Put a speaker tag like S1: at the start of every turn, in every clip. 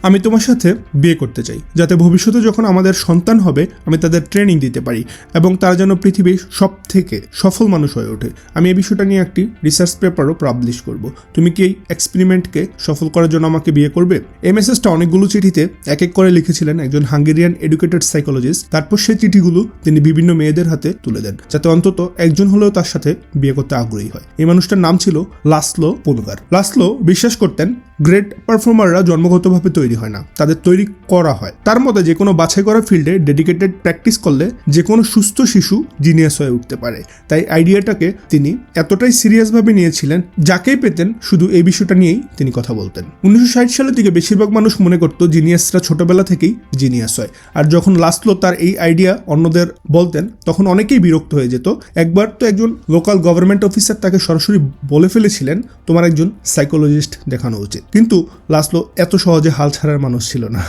S1: আমি তোমার সাথে বিয়ে করতে চাই, যাতে ভবিষ্যতে যখন আমাদের সন্তান হবে আমি তাদের ট্রেনিং দিতে পারি এবং তারা যেন পৃথিবীর সব থেকে সফল মানুষ হয়ে ওঠে। আমি এই বিষয়টা নিয়ে একটি রিসার্চ পেপারও পাবলিশ করব। তুমি কি এই এক্সপেরিমেন্টকে সফল করার জন্য আমাকে বিয়ে করবে? এই মেসেজটা অনেকগুলো চিঠিতে এক এক করে লিখেছিলেন একজন হাঙ্গেরিয়ান এডুকেটেড সাইকোলজিস্ট। তারপর সেই চিঠিগুলো তিনি বিভিন্ন মেয়েদের হাতে তুলে দেন, যাতে অন্তত একজন হলেও তার সাথে বিয়ে করতে আগ্রহী হয়। এই মানুষটার নাম ছিল লাসলো পোলগার। লাসলো বিশ্বাস করতেন গ্রেট পারফর্মাররা জন্মগতভাবে তৈরি হয় না, তাদের তৈরি করা হয়। তার মতে যে কোনো বাছাই করা ফিল্ডে ডেডিকেটেড প্র্যাকটিস করলে যে কোনো সুস্থ শিশু জিনিয়াস হয়ে উঠতে পারে। তাই আইডিয়াটাকে তিনি এতটাই সিরিয়াসভাবে নিয়েছিলেন, যাকেই পেতেন শুধু এই বিষয়টা নিয়েই তিনি কথা বলতেন। 1960 সালের দিকে বেশিরভাগ মানুষ মনে করত জিনিয়াসরা ছোটবেলা থেকেই জিনিয়াস হয়, আর যখন লাসলো তার এই আইডিয়া অন্যদের বলতেন তখন অনেকেই বিরক্ত হয়ে যেত। একবার তো একজন লোকাল গভর্নমেন্ট অফিসার তাকে সরাসরি বলে ফেলেছিলেন তোমার একজন সাইকোলজিস্ট দেখানো উচিত। কিন্তু লাসলো এত সহজে হাল ছাড়ার মানুষ ছিল না।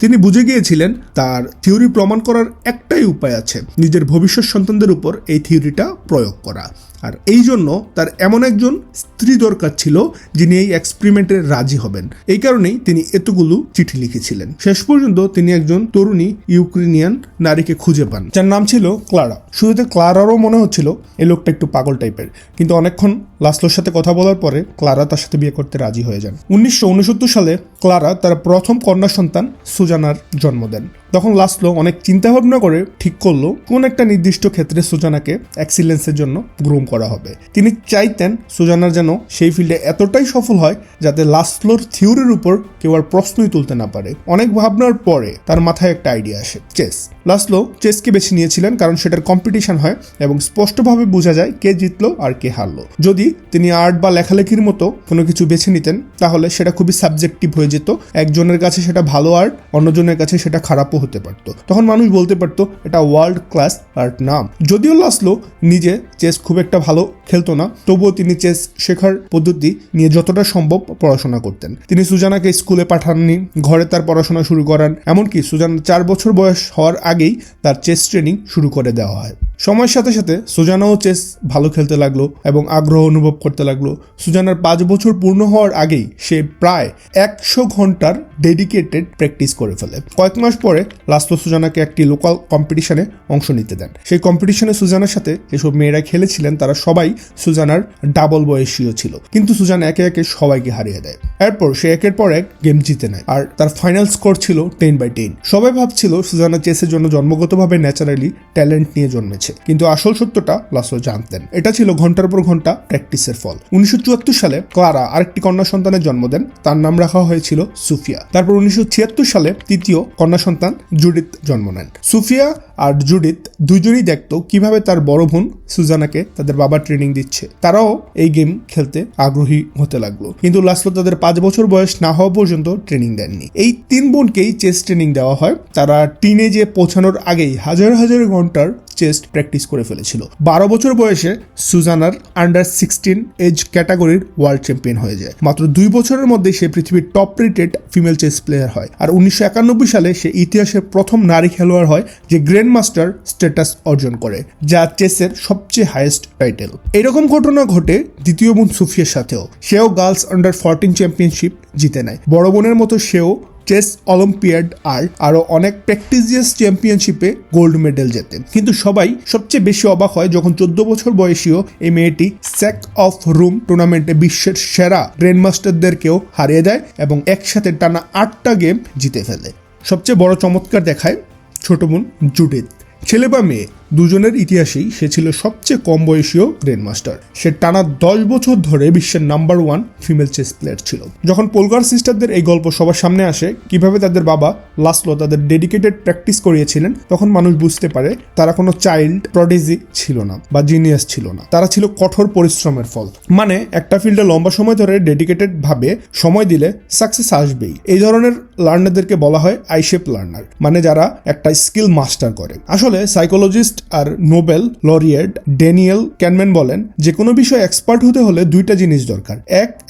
S1: তিনি বুঝে গিয়েছিলেন তার থিওরি প্রমাণ করার একটাই উপায় আছে, নিজের ভবিষ্যৎ সন্তানদের উপর এই থিওরিটা প্রয়োগ করা। আর এই জন্য তার এমন একজন স্ত্রী দরকার ছিল যিনি এই এক্সপেরিমেন্টে রাজি হবেন। এই কারণেই তিনি এতগুলো চিঠি লিখেছিলেন। শেষ পর্যন্ত তিনি একজন তরুণী ইউক্রেনিয়ান নারীকে খুঁজে পান, যার নাম ছিল ক্লারা। শুরুতে ক্লারারও মনে হচ্ছিল এই লোকটা একটু পাগল টাইপের, কিন্তু অনেকক্ষণ লাসলোর সাথে কথা বলার পরে ক্লারা তার সাথে বিয়ে করতে রাজি হয়ে যান। 1969 সালে ক্লারা তার প্রথম কন্যা সন্তান সুজানার জন্ম দেন। তখন লাসলো অনেক চিন্তা ভাবনা করে ঠিক করলো কোন একটা নির্দিষ্ট ক্ষেত্রে সুজানাকে এক্সিলেন্সের জন্য গ্রুম করা হবে। তিনি চাইতেন সুজানার যেন সেই ফিল্ডে এতটাই সফল হয় যাতে লাসলোর থিওরির উপর কেউ আর প্রশ্নই তুলতে না পারে। অনেক ভাবনার পরে তার মাথায় একটা আইডিয়া আসে, চেস। লাসলো চেসকে বেছে নিয়েছিলেন কারণ সেটার কম্পিটিশন হয় এবং স্পষ্টভাবে বোঝা যায় কে জিতলো আর কে হারলো। যদি তিনি আর্ট বা লেখালেখির মতো কোনো কিছু বেছে নিতেন তাহলে সেটা খুবই সাবজেক্টিভ হয়ে যেত। একজনের কাছে সেটা ভালো আর্ট, অন্যজনের কাছে সেটা খারাপও হতে পারতো। তখন মানুষ বলতে পারতো এটা ওয়ার্ল্ড ক্লাস আর্ট নাম। যদিও লাসলো নিজে চেস খুব একটা ভালো খেলতো না, তবুও তিনি চেস শেখার পদ্ধতি নিয়ে যতটা সম্ভব পড়াশোনা করতেন। তিনি সুজানাকে স্কুলে পাঠাননি, ঘরে তার পড়াশোনা শুরু করান। এমনকি সুজানা 4 বছর বয়স হওয়ার আগেই তার চেস ট্রেনিং শুরু করে দেওয়া হয়। সময়ের সাথে সাথে সুজানাও চেস ভালো খেলতে লাগলো এবং আগ্রহ অনুভব করতে লাগলো। সুজানার 5 বছর পূর্ণ হওয়ার আগেই সে প্রায় 100 ঘন্টার ডেডিকেটেড প্র্যাকটিস করে ফেলে। কয়েক মাস পরে লাসলো সুজানাকে একটি লোকাল কম্পিটিশনে অংশ নিতে দেন। সেই কম্পিটিশনে সুজানার সাথে যেসব মেয়েরা খেলেছিলেন তারা সবাই সুজানার ডাবল বয়সীয় ছিল, কিন্তু সুজানা একে একে সবাইকে হারিয়ে দেয়। এরপর সে একের পর এক গেম জিতে নেয় আর তার ফাইনাল স্কোর ছিল 10/10। সবাই ভাবছিল সুজানা চেসের জন্য জন্মগতভাবে ন্যাচারালি ট্যালেন্ট নিয়ে জন্মেছে, কিন্তু আসল সত্যটা লাসলো জানতেন। এটা ছিল ঘন্টার পর ঘন্টা প্র্যাকটিসের ফল। 1974 সালে ক্লারা আরেকটি কন্যা সন্তানের জন্ম দেন, তার নাম রাখা হয়েছিল সুফিয়া। তারপর 1976 সালে তৃতীয় কন্যা সন্তান জুডিথ জন্ম নেন। সুফিয়া আর জুডিথ দুজনেই দেখতো কিভাবে তার বড় বোন সুজানাকে তাদের বাবা ট্রেনিং দিচ্ছে। তারাও এই গেম খেলতে আগ্রহী হতে লাগলো, কিন্তু লাসলো তাদের 5 বছর বয়স না হওয়া পর্যন্ত ট্রেনিং দেননি। এই 3 বোনকেই চেস ট্রেনিং দেওয়া হয়। তারা টিনেজে পৌঁছানোর আগেই হাজার হাজার ঘন্টার চেস প্র্যাকটিস করে ফেলেছিল। 12 বছর বয়সে সুজানার আন্ডার 16 এজ ক্যাটাগরির ওয়ার্ল্ড চ্যাম্পিয়ন হয়ে যায়। মাত্র 2 বছরের মধ্যে সে পৃথিবীর top rated female chess player হয়। আর 1991 সালে সে ইতিহাসের প্রথম নারী খেলোয়াড় হয় যে গ্র্যান্ড মাস্টার স্ট্যাটাস অর্জন করে, যা চেসের সবচেয়ে হাইয়েস্ট টাইটেল। এরকম ঘটনা ঘটে দ্বিতীয় বোন সুফিয়ার সাথেও। সেও গার্লস আন্ডার 14 চ্যাম্পিয়নশিপ জিতে নেয়। বড় বোনের মতো সেও চেস অলিম্পিয়াড আর আরো অনেক প্র্যাকটিসিয়াস চ্যাম্পিয়নশিপে গোল্ড মেডেল জেতেন। কিন্তু সবাই সবচেয়ে বেশি অবাক হয় যখন 14 বছর বয়সীয় এই মেয়েটি স্যাক অফ রুম টুর্নামেন্টে বিশ্বের সেরা গ্র্যান্ড মাস্টারদেরকেও হারিয়ে দেয় এবং একসাথে টানা 8টা গেম জিতে ফেলে। সবচেয়ে বড় চমৎকার দেখায় ছোট বোন জুডিথ। ছেলে বা মেয়ে দুজনের ইতিহাসেই সে ছিল সবচেয়ে কম বয়সীয় গ্র্যান্ড মাস্টার। সে টানা 10 বছর ধরে বিশ্বের নাম্বার 1 ফিমেল চেস প্লেয়ার ছিল। যখন পোলগার সিস্টারদের এই গল্প সবার সামনে আসে কিভাবে তাদের বাবা লাসলো তাদের ডেডিকেটেড প্র্যাকটিস করিয়েছিলেন, তখন মানুষ বুঝতে পারে তারা কোনো চাইল্ড প্রডিজি ছিল না বা জিনিয়াস ছিল না, তারা ছিল কঠোর পরিশ্রমের ফল। মানে একটা ফিল্ডে লম্বা সময় ধরে ডেডিকেটেড ভাবে সময় দিলে সাকসেস আসবেই। এই ধরনের লার্নারদেরকে বলা হয় আই শেপ লার্নার, মানে যারা একটা স্কিল মাস্টার করে। আসলে psychologist scientist are Nobel laureate Daniel ক্যানম্যান বলেন, যে কোনো বিষয়ে এক্সপার্ট হতে হলে দুইটা জিনিস দরকার।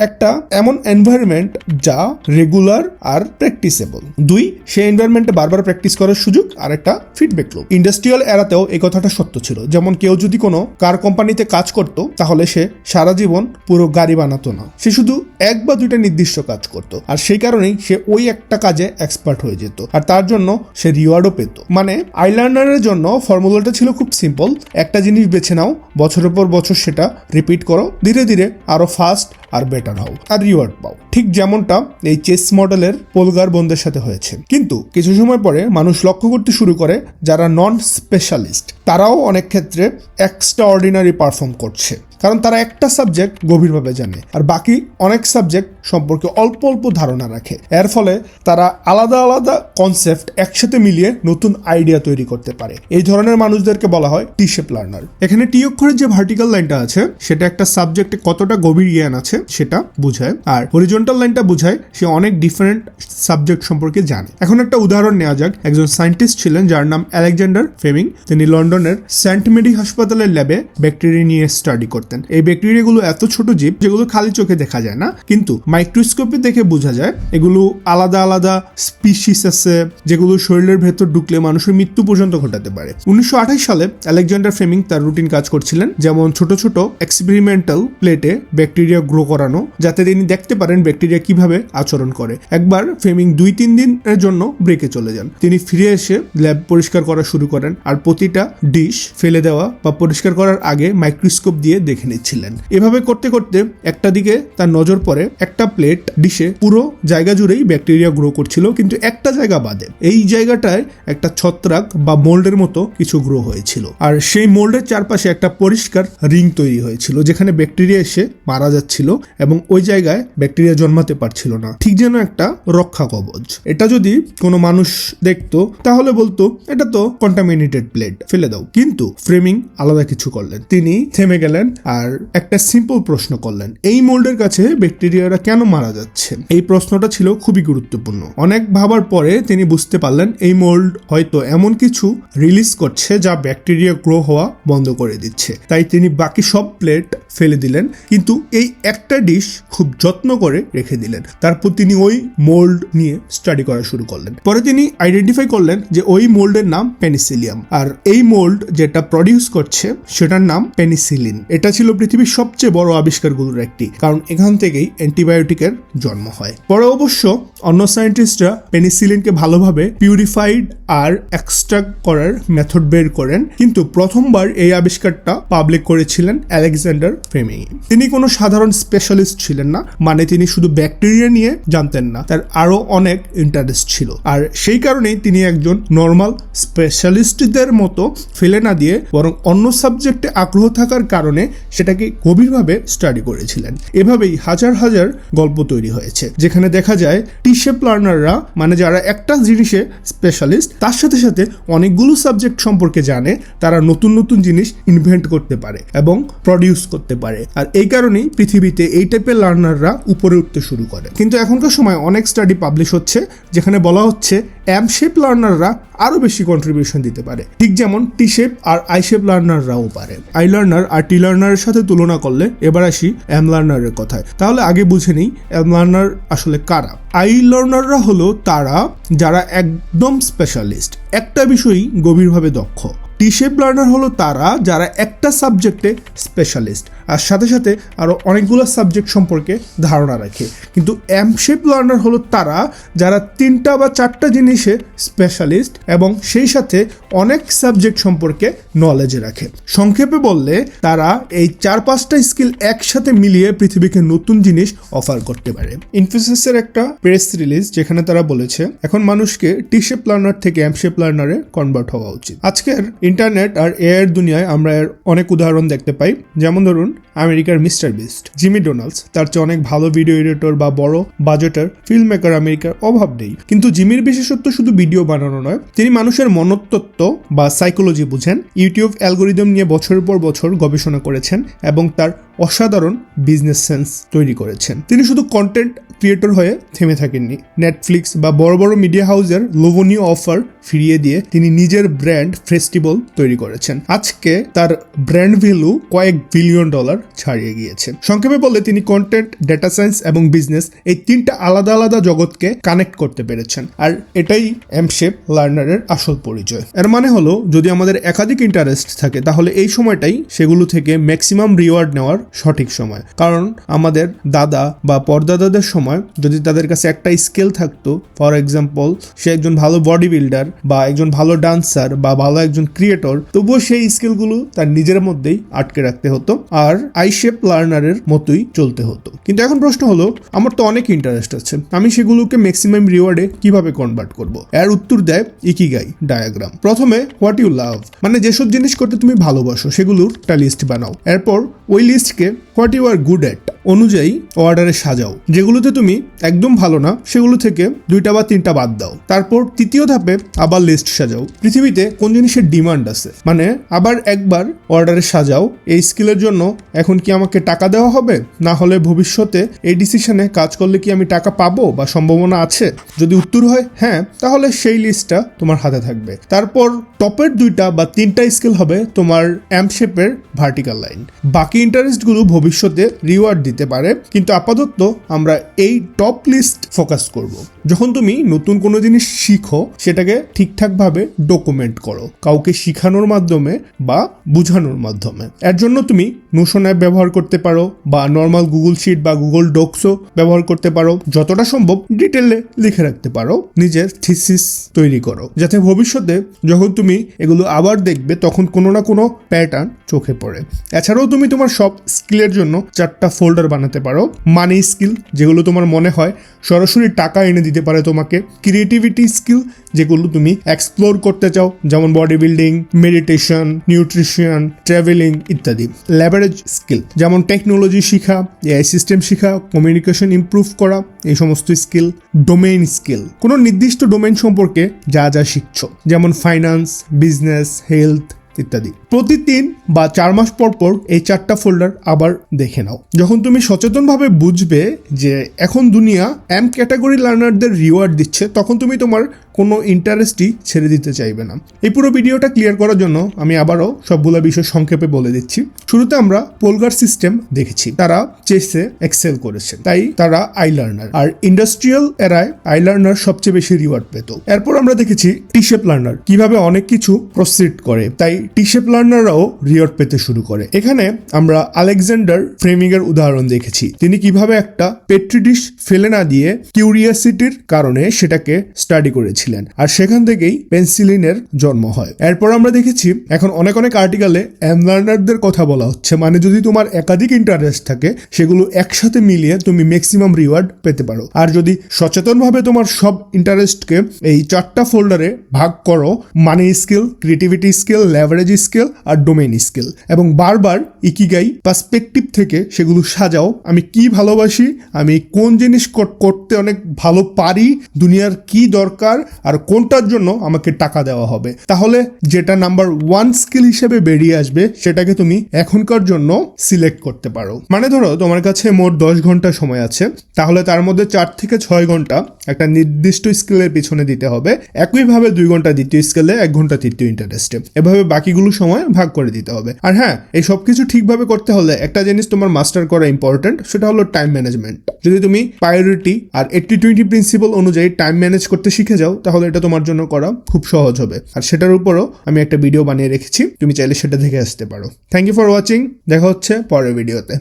S1: একটা এমন এনভায়রনমেন্ট যা রেগুলার আর প্র্যাকটিসেবল। দুই, সেই এনভায়রনমেন্টে বারবার প্র্যাকটিস করার সুযোগ, আর একটা ফিডব্যাক লুপ। ইন্ডাস্ট্রিয়াল এরাতেও এই কথাটা সত্য ছিল। যেমন কেউ যদি কোনো কার কোম্পানিতে কাজ করত, তাহলে সে সারা জীবন পুরো গাড়ি বানাতো না, সে শুধু এক বা দুইটা নির্দিষ্ট কাজ করত, আর সেই কারণেই সে ওই একটা কাজে এক্সপার্ট হয়ে যেত, আর তার জন্য সে রিওয়ার্ডও পেত। মানে আইলার্নারের জন্য ফর্মুলাটা ছিল খুব সিম্পল, একটা জিনিস বেছে নাও, বছরের পর বছর সেটা রিপিট করো, ধীরে ধীরে আরো ফাস্ট আর বেটার হও, আর রিওয়ার্ড পাও। ঠিক যেমনটা এই চেস মডেলের পোলগার বন্ধের সাথে হয়েছে। কিন্তু কিছু সময় পরে মানুষ লক্ষ্য করতে শুরু করে যারা নন স্পেশালিস্ট তারাও অনেক ক্ষেত্রে এক্সট্রা অর্ডিনারি পারফর্ম করছে, কারণ তারা একটা সাবজেক্ট গভীরভাবে জানে আর বাকি অনেক সাবজেক্ট সম্পর্কে অল্প অল্প ধারণা রাখে। এর ফলে তারা আলাদা আলাদা কনসেপ্ট একসাথে মিলিয়ে নতুন আইডিয়া তৈরি করতে পারে। এই ধরনের মানুষদেরকে বলা হয় টি শেপ লার্নার। এখানে টি অক্ষরের যে ভার্টিক্যাল লাইনটা আছে সেটা একটা সাবজেক্টে কতটা গভীর জ্ঞান আছে সেটা বোঝায়, আর হরিজন্টাল লাইনটা বোঝায় সে অনেক ডিফারেন্ট সাবজেক্ট সম্পর্কে জানে। এখন একটা উদাহরণ নেওয়া যাক। একজন সায়েন্টিস্ট ছিলেন যার নাম আলেকজান্ডার ফ্লেমিং। তিনি লন্ডনের সেন্ট মেরি হাসপাতালের ল্যাবে ব্যাকটেরিয়া নিয়ে স্টাডি করতেন। এই ব্যাকটেরিয়াগুলো এত ছোট জীব যেগুলো খালি চোখে দেখা যায় না, কিন্তু মাইক্রোস্কোপে দেখে বোঝা যায় এগুলো আলাদা আলাদা স্পিসিস আছে যেগুলো শরীরের ভেতর ঢুকলে মানুষের মৃত্যু পর্যন্ত ঘটাতে পারে। 1928 সালে আলেকজান্ডার ফ্লেমিং তার রুটিন কাজ করছিলেন, যেমন ছোট ছোট এক্সপেরিমেন্টাল প্লেটে ব্যাকটেরিয়া গ্রো করানো, যাতে তিনি দেখতে পারেন ব্যাকটেরিয়া কিভাবে আচরণ করে। একবার ফ্লেমিং 2-3 দিনের জন্য ব্রেকে চলে যান। তিনি ফিরে এসে ল্যাব পরিষ্কার করা শুরু করেন, আর প্রতিটা ডিশ ফেলে দেওয়া বা পরিষ্কার করার আগে মাইক্রোস্কোপ দিয়ে দেখে নিচ্ছিলেন। এভাবে করতে করতে একটা দিকে তার নজর পড়ে, একটা প্লেট ডিশে পুরো জায়গা জুড়েই ব্যাকটেরিয়া গ্রো করছিল, কিন্তু একটা জায়গা বাদে। এই জায়গাটায় একটা ছত্রাক বা মোল্ডের মতো কিছু গ্রো হয়েছিল, আর সেই মোল্ডের চারপাশে একটা পরিষ্কার রিং তৈরি হয়েছিল যেখানে ব্যাকটেরিয়া এসে মারা যাচ্ছিল এবং ওই জায়গায় ব্যাকটেরিয়া জন্মাতে পারছিল না, ঠিক যেন একটা রক্ষা কবচ। এটা যদি কোনো মানুষ দেখতো তাহলে বলতো এটা তো কন্টামিনেটেড প্লেট, ফেলে দাও। কিন্তু ফ্লেমিং আলাদা কিছু করলেন। তিনি থেমে গেলেন আর একটা সিম্পল প্রশ্ন করলেন, এই মোল্ডের কাছে ব্যাকটেরিয়ারা কেন মারা যাচ্ছে? এই প্রশ্নটা ছিল খুবই গুরুত্বপূর্ণ। অনেক ভাবার পরে তিনি বুঝতে পারলেন এই মোল্ড হয়তো এমন কিছু রিলিজ করছে যা ব্যাকটেরিয়া গ্রো হওয়া বন্ধ করে দিচ্ছে। তাই তিনি বাকি সব প্লেট ফেলে দিলেন, কিন্তু এই একটা ডিশ খুব যত্ন করে রেখে দিলেন। তারপর তিনি ওই মোল্ড নিয়ে স্টাডি করা শুরু করলেন। পরে তিনি আইডেন্টিফাই করলেন যে ওই মোল্ডের নাম পেনিসিলিয়াম, আর এই মোল্ড যেটা প্রডিউস করছে সেটার নাম পেনিসিলিন। এটা ছিল পৃথিবীর সবচেয়ে বড় আবিষ্কারগুলোর একটি, কারণ এখান থেকেই অ্যান্টিবায়োটিকের জন্ম হয়। পরে অবশ্য অন্য সায়েন্টিস্টরা পেনিসিলিনকে ভালোভাবে পিউরিফাইড আর এক্সট্রাক্ট করার মেথড বের করেন, কিন্তু প্রথমবার এই আবিষ্কারটা পাবলিক করেছিলেন আলেকজান্ডার ফ্লেমিং। তিনি কোনো সাধারণ স্পেশালিস্ট ছিলেন না, মানে তিনি শুধু ব্যাকটেরিয়া নিয়ে জানতেন না, তার আরো অনেক ইন্টারেস্ট ছিল, আর সেই কারণেই তিনি একজন নর্মাল স্পেশালিস্টদের মতো ফেলে না দিয়ে বরং অন্য সাবজেক্টে আগ্রহ থাকার কারণে সেটাকে গভীরভাবে স্টাডি করেছিলেন। এভাবেই হাজার হাজার গল্প তৈরি হয়েছে যেখানে দেখা যায় টি শেপ লার্নাররা, মানে যারা একটা জিনিসে স্পেশালিস্ট তার সাথে সাথে অনেকগুলো সাবজেক্ট সম্পর্কে জানে, তারা নতুন নতুন জিনিস ইনভেন্ট করতে পারে এবং প্রডিউস করতে পারে, আর এই কারণেই পৃথিবীতে এই টাইপের লার্নাররা উপরে উঠতে শুরু করে। কিন্তু এখনকার সময় অনেক স্টাডি পাবলিশ হচ্ছে যেখানে বলা হচ্ছে এম শেপ লার্নাররা আরো বেশি কন্ট্রিবিউশন দিতে পারে, ঠিক যেমন টি শেপ আর আই শেপ লার্নাররাও পারে। আই লার্নার আর টি লার্নারের সাথে তুলনা করলে এবার আসি এম লার্নারের কথায়। তাহলে আগে বুঝে নিই এম লার্নার আসলে কারা। আই লার্নাররা হলো তারা যারা একদম স্পেশালিস্ট, একটা বিষয়ই গভীরভাবে দক্ষ। টি শেপ লার্নার হলো তারা যারা একটা সাবজেক্টে স্পেশালিস্ট আর সাথে সাথে আরো অনেকগুলো সাবজেক্ট সম্পর্কে ধারণা রাখে। কিন্তু এম শেপ লার্নার হলো তারা যারা 3টা বা 4টা জিনিসে স্পেশালিস্ট এবং সেই সাথে অনেক সাবজেক্ট সম্পর্কে নলেজ রাখে। সংক্ষেপে বললে তারা এই 4-5টা স্কিল একসাথে মিলিয়ে পৃথিবীকে নতুন জিনিস অফার করতে পারে। ইনফোসিসের একটা প্রেস রিলিজ যেখানে তারা বলেছে এখন মানুষকে টি শেপ লার্নার থেকে এম শেপ লার্নারে কনভার্ট হওয়া উচিত। আজকের ইন্টারনেট আর এআই এর দুনিয়ায় আমরা এর অনেক উদাহরণ দেখতে পাই। যেমন ধরুন আমেরিকার মিস্টার বিস্ট, জিমি ডোনাল্ডস, তার চেয়ে অনেক ভালো ভিডিও এডিটর বা বড় বাজেটের ফিল্ম মেকার আমেরিকার অভাব নেই। কিন্তু জিমির বিশেষত্ব শুধু ভিডিও বানানো নয়, তিনি মানুষের মনস্তত্ত্ব বা সাইকোলজি বুঝেন। ইউটিউব অ্যালগোরিদম নিয়ে বছরের পর বছর গবেষণা করেছেন এবং তার অসাধারণ বিজনেস সেন্স তৈরি করেছেন। তিনি শুধু কন্টেন্ট ক্রিয়েটর হয়ে থেমে থাকেননি, নেটফ্লিক্স বা বড় বড় মিডিয়া হাউসের লোভনীয় অফার ফিরিয়ে দিয়ে তিনি নিজের ব্র্যান্ড ফেস্টিভ্যাল তৈরি করেছেন। আজকে তার ব্র্যান্ড ভ্যালু কয়েক বিলিয়ন ডলার ছাড়িয়ে গিয়েছে। সংক্ষেপে বললে তিনি কন্টেন্ট, ডেটা সায়েন্স এবং বিজনেস এই তিনটা আলাদা আলাদা জগৎকে কানেক্ট করতে পেরেছেন। আর এটাই এমশেপ লার্নারের আসল পরিচয়। এর মানে হলো যদি আমাদের একাধিক ইন্টারেস্ট থাকে তাহলে এই সময়টাই সেগুলো থেকে ম্যাক্সিমাম রিওয়ার্ড নেওয়ার সঠিক সময়। কারণ আমাদের দাদা বা পরদাদাদের সময় যদি তাদের কাছে একটা স্কিল থাকতো, ফর এক্সাম্পল সে একজন ভালো বডি বিল্ডার বা একজন ভালো ডান্সার বা ভালো একজন ক্রিয়েটর, তবুও সেই স্কিলগুলো তার নিজের মধ্যেই আটকে রাখতে হতো আর আইশেপ লার্নারের মতোই চলতে হতো। কিন্তু এখন প্রশ্ন হলো, আমার তো অনেক ইন্টারেস্ট আছে, আমি সেগুলোকে ম্যাক্সিমাম রিওয়ার্ডে কিভাবে কনভার্ট করব? এর উত্তর দেয় ইকিগাই ডায়াগ্রাম। প্রথমে হোয়াট ইউ লাভ, মানে যেসব জিনিস করতে তুমি ভালোবাসো সেগুলোর একটা লিস্ট বানাও। এরপর ওই লিস্টকে what you are good at অনুযায়ী অর্ডারে সাজাও। যেগুলোতে তুমি একদম ভালো না সেগুলো থেকে 2টা বা 3টা বাদ দাও। তারপর তৃতীয় ধাপে আবার লিস্ট সাজাও, পৃথিবীতে কোন জিনিসের ডিমান্ড আছে, মানে আবার একবার অর্ডারে সাজাও এই স্কিলের জন্য এখন কি আমাকে টাকা দেওয়া হবে, না হলে ভবিষ্যতে এই ডিসিশনে কাজ করলে কি আমি টাকা পাবো বা সম্ভাবনা আছে। যদি উত্তর হয় হ্যাঁ, তাহলে সেই লিস্টটা তোমার হাতে থাকবে। তারপর টপের 2টা বা 3টা স্কিল হবে তোমার এমশেপের ভার্টিক্যাল লাইন। বাকি ইন্টারেস্টগুলো ভবিষ্যতে রিওয়ার্ড দিতে পারে, কিন্তু আপাতত আমরা এই টপ লিস্ট ফোকাস করব। যখন তুমি নতুন কোনো জিনিস শিখো সেটাকে ঠিকঠাকভাবে ডকুমেন্ট করো, কাউকে শিখানোর মাধ্যমে বা বোঝানোর মাধ্যমে। এর জন্য তুমি নোশন অ্যাপ ব্যবহার করতে পারো বা নর্মাল গুগল শিট বা গুগল ডক্সও ব্যবহার করতে পারো। যতটা সম্ভব ডিটেলে লিখে রাখতে পারো, নিজের থিসিস তৈরি করো, যাতে ভবিষ্যতে যখন তুমি এগুলো আবার দেখবে তখন কোনো না কোনো প্যাটার্ন চোখে পড়ে। এছাড়াও তুমি তোমার সব স্কিলের জন্য 4টা ফোল্ডার বানাতে পারো। মানি স্কিল, যেগুলো তোমার মনে হয় সরাসরি টাকা এনে দিতে পারে তোমাকে। ক্রিয়েটিভিটি স্কিল, যেগুলো তুমি এক্সপ্লোর করতে চাও, যেমন body building, meditation, nutrition, travelling ইত্যাদি। লেভারেজ স্কিল, যেমন টেকনোলজি শিখা, এআই সিস্টেম শিখা, কমিউনিকেশন ইমপ্রুভ করা, এই সমস্ত স্কিল। ডোমেইন স্কিল, কোনো নির্দিষ্ট ডোমেইন সম্পর্কে যা যা শিখছো, যেমন ফাইন্যান্স, বিজনেস, হেলথ ইত্যাদি। প্রতি 3 বা 4 মাস পর পর এই 4টা ফোল্ডার আবার দেখে নাও। যখন তুমি সচেতনভাবে বুঝবে যে এখন দুনিয়া এম ক্যাটাগরি লার্নারদের রিওয়ার্ড দিচ্ছে, তখন তুমি তোমার কোনো ইন্টারেস্টই ছেড়ে দিতে চাইবে না। এই পুরো ভিডিওটা ক্লিয়ার করার জন্য আমি আবারও সবগুলো বিষয় সংক্ষেপে বলে দিচ্ছি। শুরুতে আমরা পোলগার সিস্টেম দেখেছি, তারা চেসে এক্সেল করেছে, তাই তারা আই লার্নার। আর ইন্ডাস্ট্রিয়াল এরায় আই লার্নার সবচেয়ে বেশি রিওয়ার্ড পেত। এরপর আমরা দেখেছি টি-শেপ লার্নার কিভাবে অনেক কিছু প্রসিড করে, তাই টি-শেপ লার্নাররাও রিওয়ার্ড পেতে শুরু করে। এখানে আমরা আলেকজান্ডার ফ্লেমিং এর উদাহরণ দেখেছি, তিনি কিভাবে একটা পেট্রি ডিশ ফেলে না দিয়ে কিউরিয়াসিটির কারণে সেটাকে স্টাডি করেছিলেন, আর সেখান থেকেই পেন্সিলিনের জন্ম হয়। এরপর আমরা দেখেছি এখন অনেক আর্টিকেলে এম লার্নারদের কথা বলা হচ্ছে, মানে যদি তোমার একাধিক ইন্টারেস্ট থাকে সেগুলো একসাথে মিলিয়ে তুমি ম্যাক্সিমাম রিওয়ার্ড পেতে পারো। আর যদি সচেতনভাবে তোমার সব ইন্টারেস্টকে এই 4টা ফোল্ডারে ভাগ করো, money skill, creativity skill, leverage skill আর ডোমেইন স্কিল, এবং বারবার ইকিগাই পার্সপেক্টিভ থেকে সেগুলো সাজাও। আমি কি ভালোবাসি, আমি কোন জিনিস করতে অনেক ভালো পারি, দুনিয়ার কি দরকার আর কোনটার জন্য আমাকে টাকা দেওয়া হবে, তাহলে যেটা নাম্বার 1 স্কিল হিসেবে বেরিয়ে আসবে সেটাকে তুমি এখনকার জন্য সিলেক্ট করতে পারো। মানে ধরো তোমার কাছে মোট 10 ঘন্টা সময় আছে, তাহলে তার মধ্যে 4 থেকে 6 ঘন্টা একটা নির্দিষ্ট স্কিলের পিছনে দিতে হবে, একইভাবে 2 ঘন্টা দ্বিতীয় স্কিলে, 1 ঘন্টা তৃতীয় ইন্টারেস্টে, এভাবে বাকিগুলো সময় ভাগ করে দিতে হবে। আর হ্যাঁ, এই সবকিছু ঠিকভাবে করতে হলে একটা জিনিস তোমার মাস্টার করা ইম্পর্টেন্ট, সেটা হলো টাইম ম্যানেজমেন্ট। যদি তুমি প্রায়োরিটি আর 80-20 প্রিন্সিপাল অনুযায়ী টাইম ম্যানেজ করতে শিখে যাও, তাহলে এটা তোমার জন্য করা খুব সহজ হবে। আর সেটার উপরও আমি একটা ভিডিও বানিয়ে রেখেছি, তুমি চাইলে সেটা দেখে আসতে পারো। থ্যাংক ইউ ফর ওয়াচিং, দেখা হচ্ছে পরের ভিডিওতে।